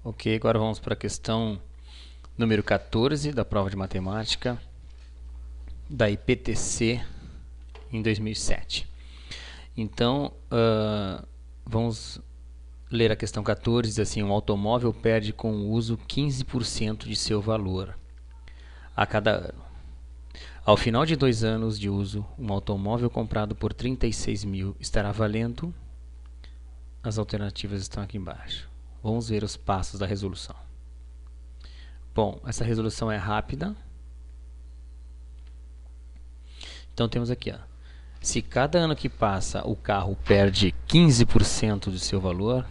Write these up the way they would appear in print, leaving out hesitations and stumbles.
Ok, agora vamos para a questão número 14 da prova de matemática da IPTC em 2007. Então, vamos ler a questão 14, diz assim: um automóvel perde com o uso 15% de seu valor a cada ano. Ao final de 2 anos de uso, um automóvel comprado por 36 mil estará valendo... As alternativas estão aqui embaixo. Vamos ver os passos da resolução. Bom, essa resolução é rápida. Então temos aqui, ó, se cada ano que passa o carro perde 15% do seu valor,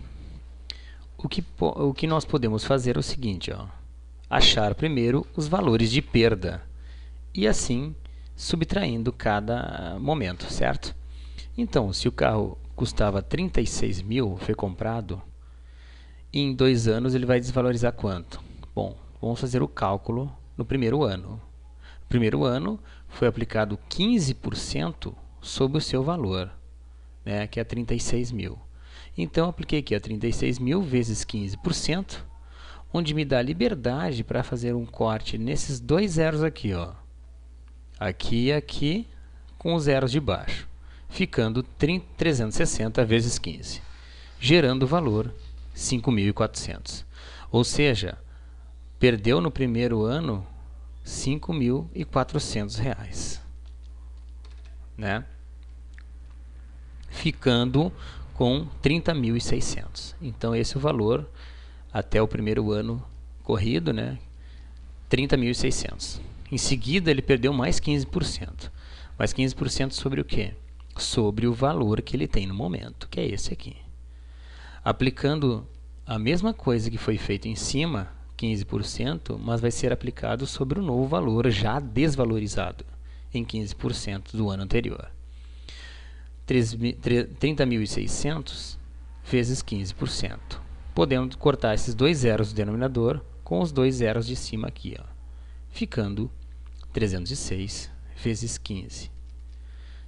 o que nós podemos fazer é o seguinte, ó, achar primeiro os valores de perda e assim subtraindo cada momento, certo? Então, se o carro custava 36 mil, foi comprado, em 2 anos ele vai desvalorizar quanto? Bom, vamos fazer o cálculo no primeiro ano. No primeiro ano foi aplicado 15% sobre o seu valor, né, que é 36 mil. Então, apliquei aqui a 36 mil vezes 15%, onde me dá liberdade para fazer um corte nesses dois zeros aqui, ó. Aqui e aqui, com os zeros de baixo, ficando 360 vezes 15, gerando o valor 5.400. Ou seja, perdeu no primeiro ano R$ 5.400, né? Ficando com 30.600. Então esse é o valor até o primeiro ano corrido, né? 30.600. Em seguida ele perdeu mais 15%. Mais 15% sobre o quê? Sobre o valor que ele tem no momento, que é esse aqui. Aplicando a mesma coisa que foi feito em cima, 15%, mas vai ser aplicado sobre o novo valor já desvalorizado em 15% do ano anterior. 30.600 vezes 15%. Podemos cortar esses dois zeros do denominador com os dois zeros de cima aqui, ó, ficando 306 vezes 15.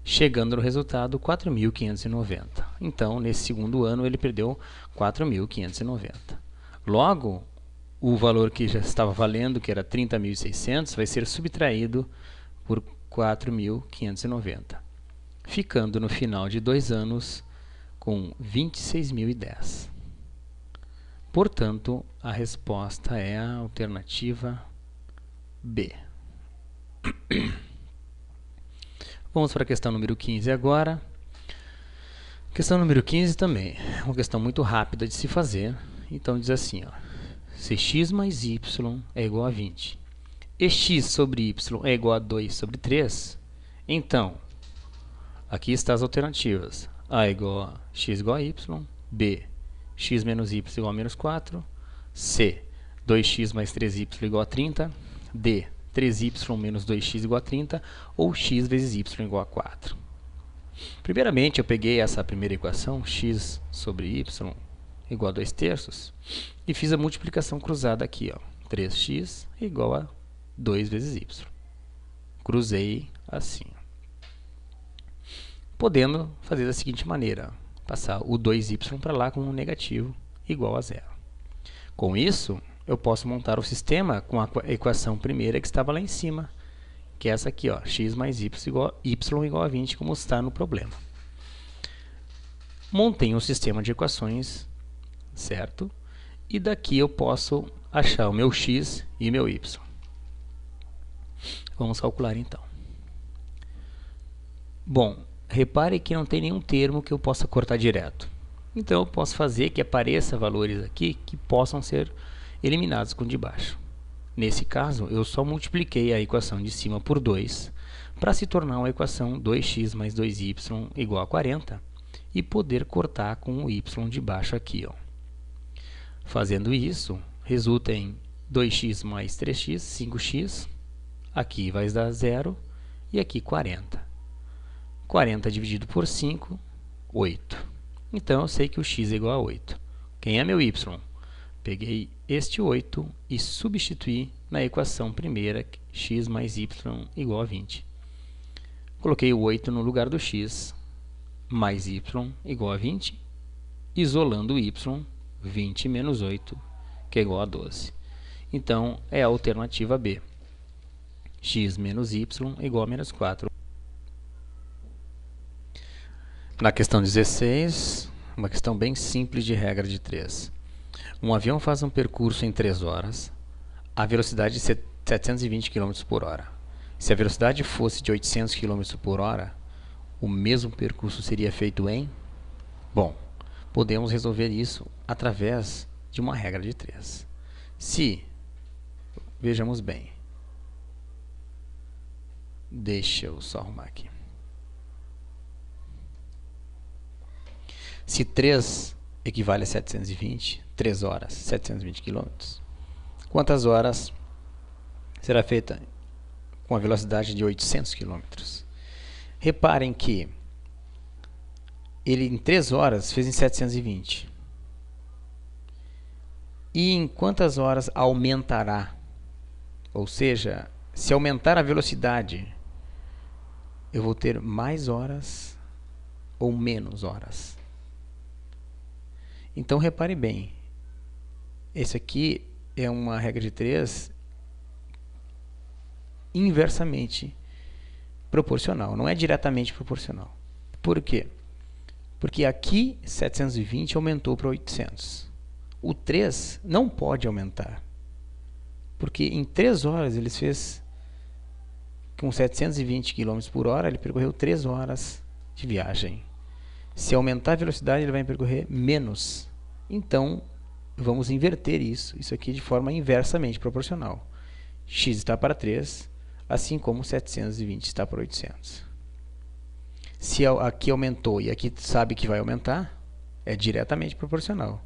Chegando no resultado 4.590. Então, nesse segundo ano, ele perdeu 4.590. Logo, o valor que já estava valendo, que era 30.600, vai ser subtraído por 4.590, ficando no final de 2 anos com 26.010. Portanto, a resposta é a alternativa B. Vamos para a questão número 15 agora. Questão número 15 também é uma questão muito rápida de se fazer. Então diz assim, ó, se x mais y é igual a 20 e x sobre y é igual a 2 sobre 3, então, aqui estão as alternativas. A igual a x igual a y, B, x menos y igual a menos 4, C, 2x mais 3y igual a 30, D, 3y menos 2x igual a 30, ou x vezes y igual a 4. Primeiramente, eu peguei essa primeira equação, x sobre y igual a 2 terços, e fiz a multiplicação cruzada aqui, ó, 3x igual a 2 vezes y. Cruzei assim. Podendo fazer da seguinte maneira, passar o 2y para lá com um negativo igual a 0. Com isso, eu posso montar o sistema com a equação primeira que estava lá em cima, que é essa aqui, ó, x mais y igual a 20, como está no problema. Montei um sistema de equações, certo? E daqui eu posso achar o meu x e meu y. Vamos calcular então. Bom, repare que não tem nenhum termo que eu possa cortar direto. Então eu posso fazer que apareça valores aqui que possam ser eliminados com de baixo. Nesse caso, eu só multipliquei a equação de cima por 2 para se tornar uma equação 2x mais 2y igual a 40 e poder cortar com o y de baixo aqui, ó. Fazendo isso, resulta em 2x mais 3x, 5x, aqui vai dar 0 e aqui 40. 40 dividido por 5, 8. Então eu sei que o x é igual a 8. Quem é meu y? Peguei este 8 e substituí na equação primeira, x mais y igual a 20. Coloquei o 8 no lugar do x, mais y igual a 20, isolando o y, 20 menos 8, que é igual a 12. Então, é a alternativa B. X menos y igual a menos 4. Na questão 16, uma questão bem simples de regra de 3. Um avião faz um percurso em 3 horas, a velocidade é 720 km por hora. Se a velocidade fosse de 800 km por hora, o mesmo percurso seria feito em... Bom, podemos resolver isso através de uma regra de 3. Se, vejamos bem, deixa eu só arrumar aqui. Se 3 equivale a 720, 3 horas, 720 km, quantas horas será feita com a velocidade de 800 km? Reparem que ele em 3 horas fez em 720. E em quantas horas aumentará? Ou seja, se aumentar a velocidade, eu vou ter mais horas ou menos horas? Então, repare bem, esse aqui é uma regra de 3 inversamente proporcional, não é diretamente proporcional. Por quê? Porque aqui 720 aumentou para 800. O 3 não pode aumentar, porque em 3 horas ele fez com 720 km por hora, ele percorreu 3 horas de viagem. Se aumentar a velocidade, ele vai percorrer menos. Então, vamos inverter isso aqui de forma inversamente proporcional. X está para 3, assim como 720 está para 800. Se aqui aumentou e aqui sabe que vai aumentar, é diretamente proporcional.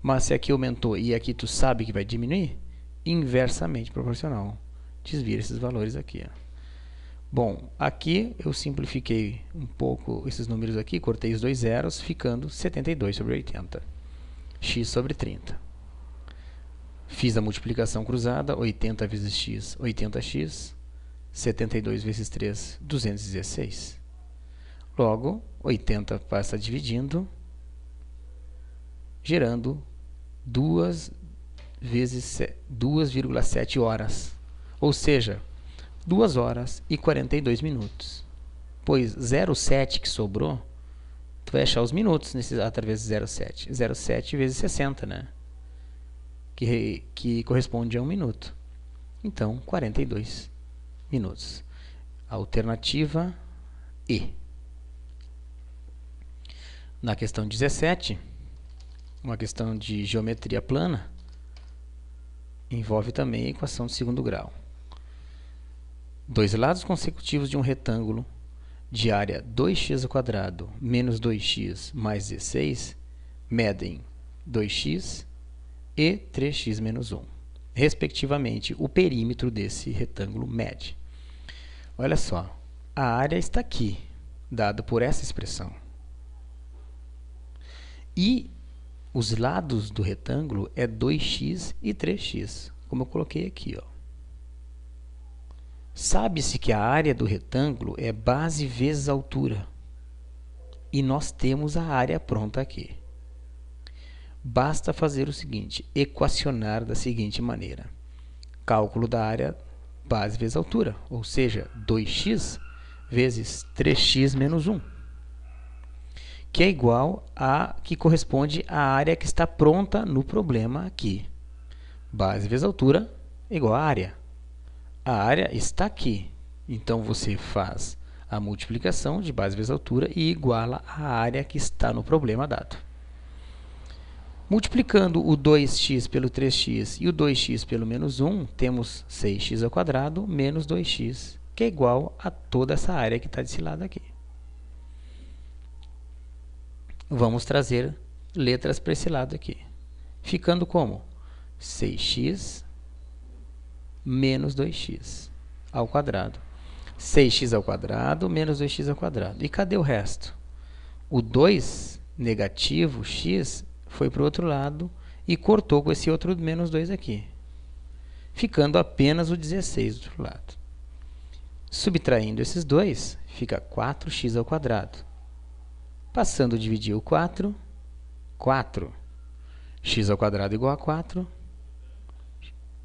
Mas se aqui aumentou e aqui tu sabe que vai diminuir, inversamente proporcional. Desvira esses valores aqui. Bom, aqui eu simplifiquei um pouco esses números aqui, cortei os 2 zeros, ficando 72 sobre 80. X sobre 30. Fiz a multiplicação cruzada, 80 vezes x, 80x. 72 vezes 3, 216. Logo, 80 passa dividindo, gerando 2,7 horas. Ou seja, 2 horas e 42 minutos. Pois 0,7 que sobrou, tu vai achar os minutos através de 0,7. 0,7 vezes 60, né? Que corresponde a 1 minuto. Então, 42 minutos. Alternativa E. Na questão 17, uma questão de geometria plana, envolve também a equação de segundo grau. Dois lados consecutivos de um retângulo de área 2x² menos 2x mais 16 medem 2x e 3x menos 1. Respectivamente, o perímetro desse retângulo mede. Olha só, a área está aqui, dada por essa expressão. E os lados do retângulo é 2x e 3x, como eu coloquei aqui, ó. Sabe-se que a área do retângulo é base vezes altura. E nós temos a área pronta aqui. Basta fazer o seguinte, equacionar da seguinte maneira. Cálculo da área base vezes altura, ou seja, 2x vezes 3x menos 1. Que é igual a que corresponde à área que está pronta no problema aqui. Base vezes altura é igual a área. A área está aqui, então você faz a multiplicação de base vezes altura e iguala a área que está no problema dado. Multiplicando o 2x pelo 3x e o 2x pelo menos 1, temos 6x² menos 2x, que é igual a toda essa área que está desse lado aqui. Vamos trazer letras para esse lado aqui, ficando como? 6x menos 2x ao quadrado. 6x ao quadrado menos 2x ao quadrado. E cadê o resto? O 2 negativo, x, foi para o outro lado e cortou com esse outro menos 2 aqui, ficando apenas o 16 do outro lado. Subtraindo esses dois, fica 4x ao quadrado. Passando a dividir o 4, 4. X ao quadrado igual a 4.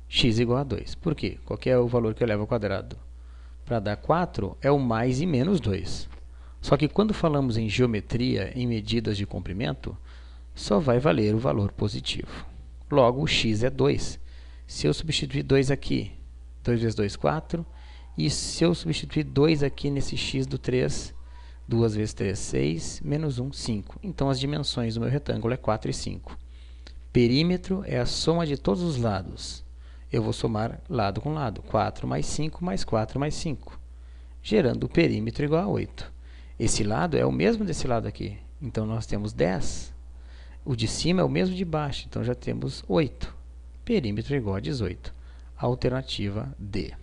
x igual a 2. Por quê? Qual que é o valor que eu levo ao quadrado? Para dar 4 é o mais e menos 2. Só que quando falamos em geometria, em medidas de comprimento, só vai valer o valor positivo. Logo, o x é 2. Se eu substituir 2 aqui, 2 vezes 2, 4. E se eu substituir 2 aqui nesse x do 3, 2 vezes 3, 6, menos 1, 5. Então, as dimensões do meu retângulo é 4 e 5. Perímetro é a soma de todos os lados. Eu vou somar lado com lado. 4 mais 5 mais 4 mais 5. Gerando o perímetro igual a 8. Esse lado é o mesmo desse lado aqui. Então, nós temos 10. O de cima é o mesmo de baixo. Então, já temos 8. Perímetro igual a 18. Alternativa D.